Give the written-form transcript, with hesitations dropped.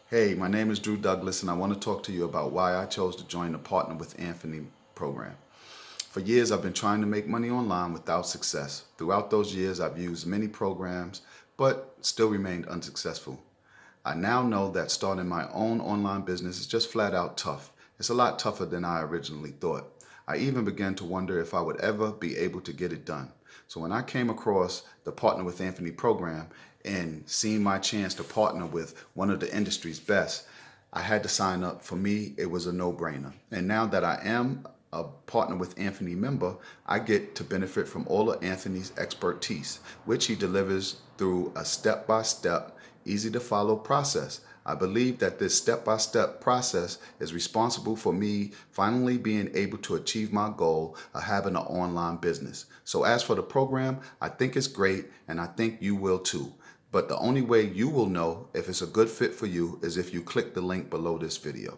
Hey, my name is Drew Douglas, and I want to talk to you about why I chose to join the Partner with Anthony program. For years, I've been trying to make money online without success. Throughout those years, I've used many programs, but still remained unsuccessful. I now know that starting my own online business is just flat out tough. It's a lot tougher than I originally thought. I even began to wonder if I would ever be able to get it done. So when I came across the Partner with Anthony program and seeing my chance to partner with one of the industry's best, I had to sign up. For me, it was a no-brainer. And now that I am a Partner with Anthony member, I get to benefit from all of Anthony's expertise, which he delivers through a step-by-step, easy to follow process. I believe that this step-by-step process is responsible for me finally being able to achieve my goal of having an online business. So as for the program, I think it's great, and I think you will too. But the only way you will know if it's a good fit for you is if you click the link below this video.